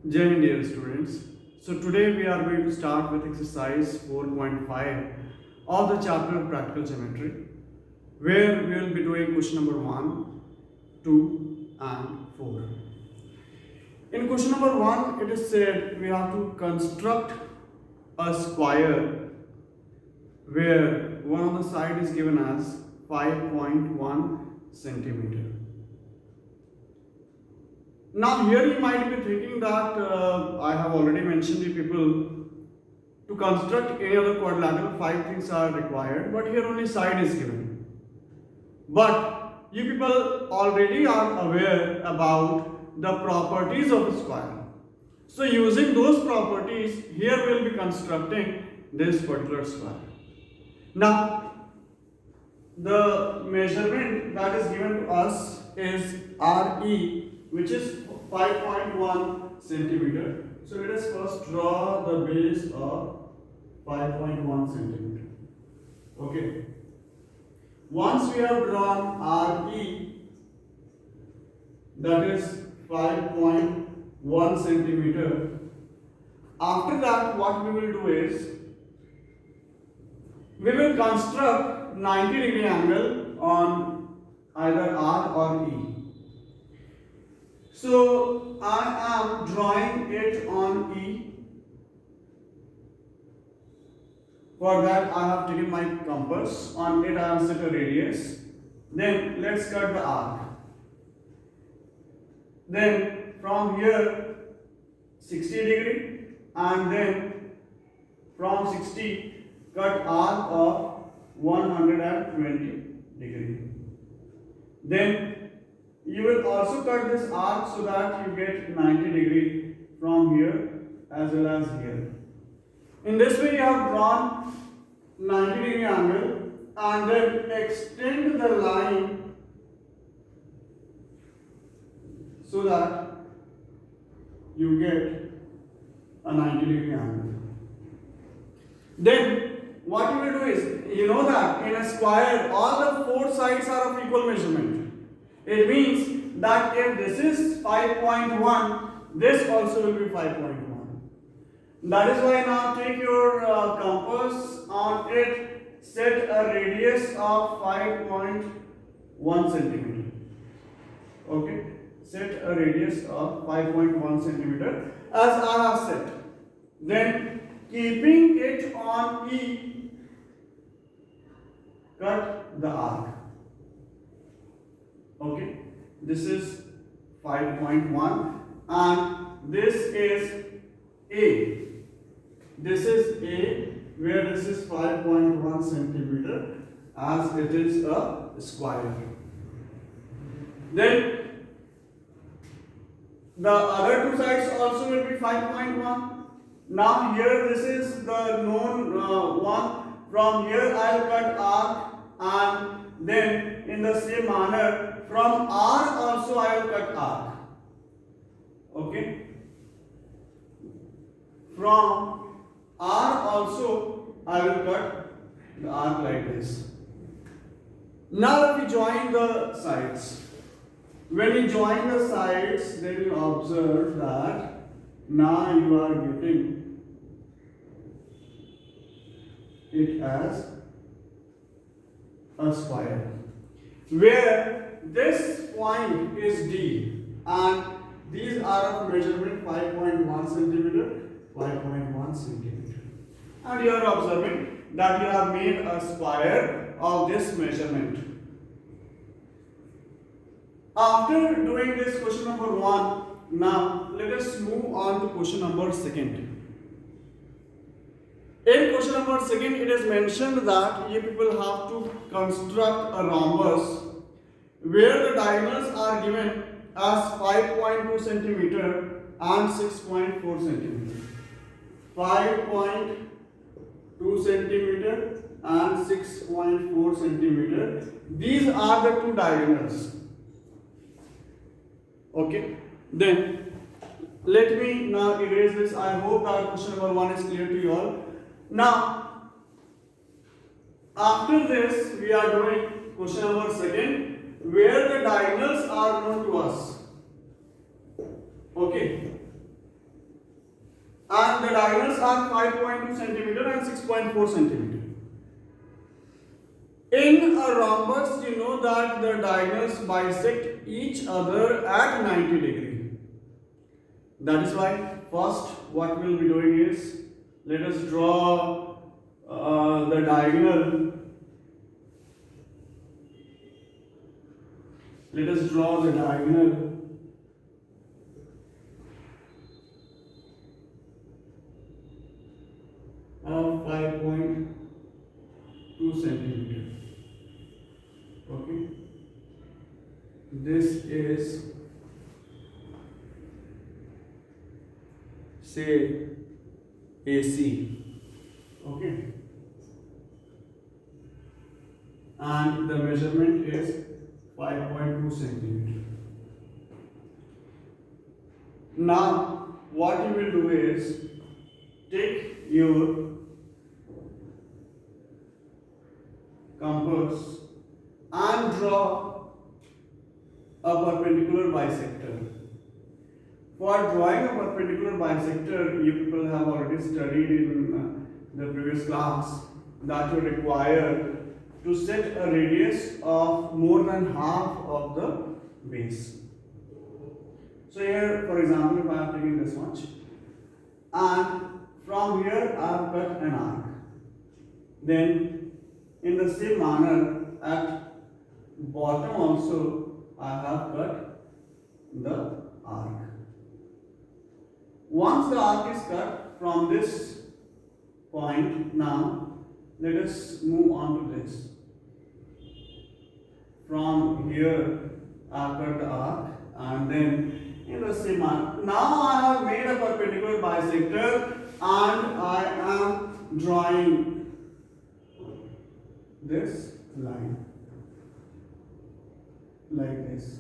Jai Hind, dear students. So today we are going to start with exercise 4.5 of the chapter of practical geometry, where we will be doing question number 1, 2 and 4. In question number 1 it is said we have to construct a square where one of the side is given as 5.1 centimeter. Now here you might be thinking that I have already mentioned to people to construct any other quadrilateral 5 things are required, but here only side is given. But you people already are aware about the properties of a square. So using those properties, here we will be constructing this particular square. Now the measurement that is given to us is RE, which is 5.1 centimeter. So let us first draw the base of 5.1 centimeter. Okay. Once we have drawn RE, that is 5.1 centimeter, after that what we will do is we will construct 90-degree angle on either R or E. So I am drawing it on E. For that I have taken my compass. On it I have set a radius. Then let's cut the arc. Then from here 60 degree, and then from 60 cut arc of 120 degree. Then you will also cut this arc so that you get 90 degree from here as well as here. In this way you have drawn 90 degree angle and then extend the line so that you get a 90 degree angle. Then what you will do is, you know that in a square all the four sides are of equal measurement. It means that if this is 5.1, this also will be 5.1. That is why now take your compass, on it set a radius of 5.1 centimeter. Okay, set a radius of 5.1 centimeter as I have set. Then keeping it on E, cut the arc. Okay, this is 5.1 and this is A. This is A, where this is 5.1 centimeter as it is a square. Then the other two sides also will be 5.1. Now here this is the known one. From here I will cut arc, and then in the same manner from R also I will cut arc. Okay. From R also I will cut the arc like this. Now let me join the sides. When you join the sides, then you observe that now you are getting it as a square, where this point is D and these are of measurement 5.1 centimeter, 5.1 centimeter. And you are observing that you have made a square of this measurement. After doing this question number 1, now let us move on to question number 2. In question number 2, it is mentioned that you people have to construct a rhombus where the diagonals are given as 5.2 centimeter and 6.4 centimeter. 5.2 centimeter and 6.4 centimeter. These are the two diagonals. Okay. Then let me now erase this. I hope that question number 1 is clear to you all. Now, after this, we are doing question number 2, where the diagonals are known to us. Okay. diagonals are 5.2 centimeter and 6.4 centimeter. In a rhombus, you know that the diagonals bisect each other at 90 degree. That is why first what we will be doing is, let us draw the diagonal. Let us draw the diagonal of 5.2 centimeter. Okay, this is, say, AC. Okay, and the measurement is 5.2 centimeter. Now what you will do is, take your compass and draw a perpendicular bisector. For drawing a perpendicular bisector, you people have already studied in the previous class that you require to set a radius of more than half of the base. So here, for example, if I am taking this much, and from here I have cut an arc, then in the same manner at bottom also I have cut the arc. Once the arc is cut from this point, now let us move on to this. From here I have cut the arc, and then in the same manner, now I have made a perpendicular bisector and I am drawing this line like this.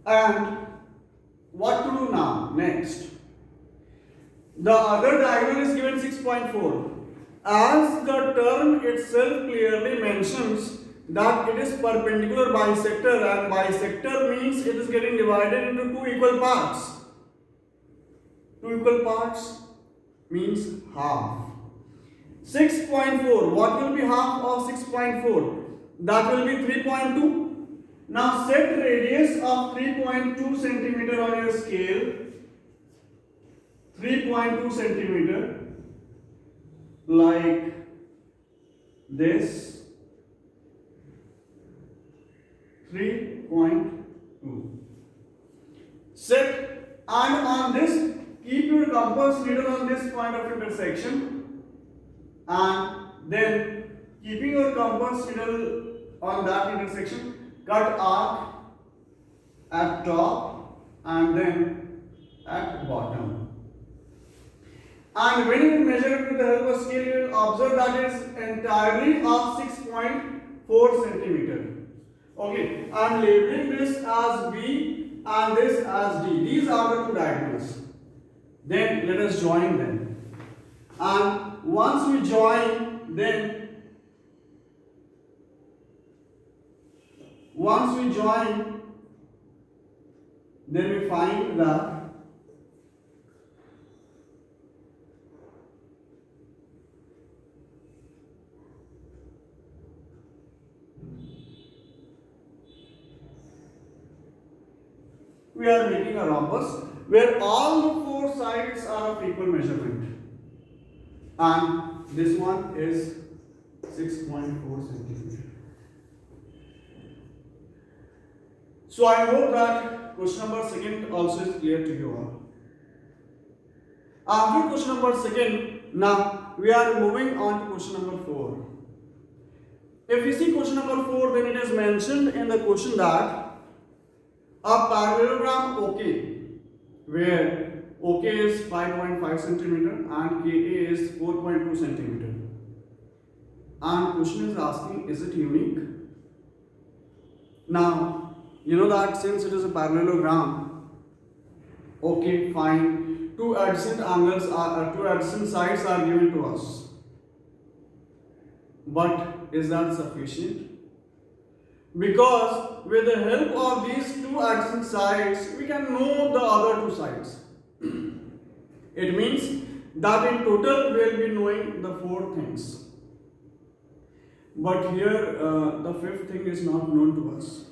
And what to do now? Next, the other diagonal is given 6.4. As the term itself clearly mentions that it is perpendicular bisector, and bisector means it is getting divided into two equal parts. Two equal parts means half. 6.4, what will be half of 6.4? That will be 3.2. Now set radius of 3.2 centimeter on your scale. 3.2 centimeter, like this. 3.2. Set, and on this, keep your compass needle on this point of intersection, and then keeping your compass needle on that intersection, cut arc at top and then at bottom. And when you measure it with the help of scale, you will observe that it is entirely of 6.4 centimeter. Okay, I am labeling this as B and this as D. These are the two diagonals. Then let us join them. And once we join, then we find that we are making a rhombus where all the four sides are of equal measurement, and this one is 6.4 centimeter. So I hope that question number second also is clear to you all. After question number second, now we are moving on to question number 4. If we see question number 4, then it is mentioned in the question that a parallelogram OK, where OK is 5.5 centimeter and KA is 4.2 centimeter. And question is asking, is it unique? Now, you know that since it is a parallelogram, okay, fine, two adjacent sides are given to us. But is that sufficient? Because with the help of these two adjacent sides, we can know the other two sides. It means that in total we will be knowing the four things. But here the fifth thing is not known to us.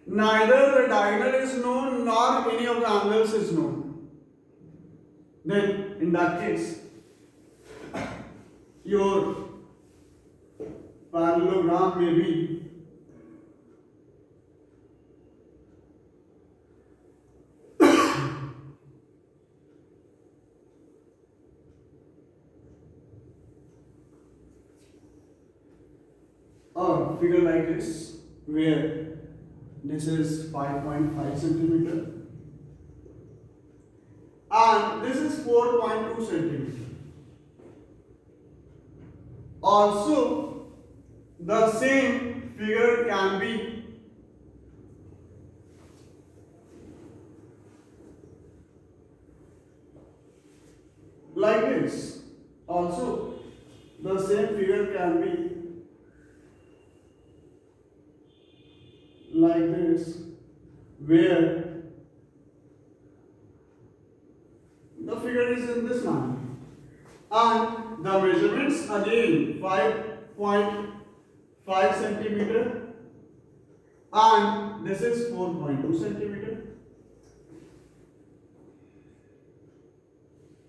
Neither the diagonal is known nor any of the angles is known. Then in that case, your parallelogram may be a figure like this, where this is 5.5 centimeter and this is 4.2 centimeter. Also, the same figure can be like this. Also, the same figure can be like this, where the figure is in this manner, and the measurements again 5.5 centimeter and this is 4.2 centimeter.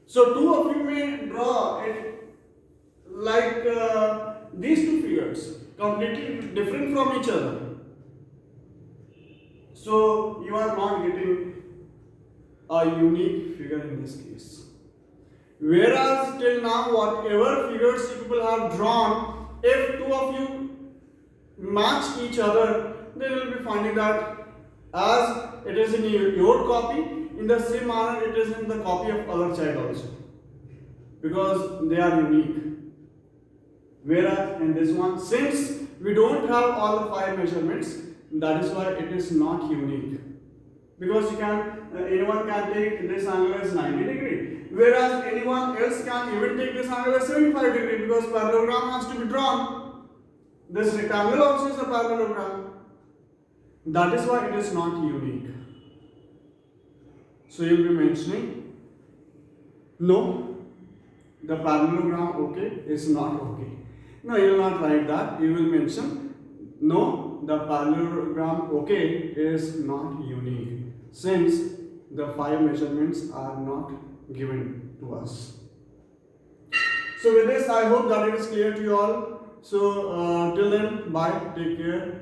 So two of you may draw it like these two figures, completely different from each other. So you are not getting a unique figure in this case. Whereas till now, whatever figures you people have drawn, if two of you match each other, then you will be finding that as it is in your copy, in the same manner it is in the copy of other child also, because they are unique. Whereas in this one, since we don't have all the 5 measurements, that is why it is not unique. Because anyone can take this angle as 90 degree, whereas anyone else can even take this angle as 75 degree, because parallelogram has to be drawn. This rectangle also is a parallelogram. That is why it is not unique. So you will be mentioning, no, the parallelogram okay is not okay. No, you will not write that. You will mention, no, the parallelogram okay is not unique, since the 5 measurements are not given to us. So with this, I hope that it is clear to you all. So till then, bye, take care.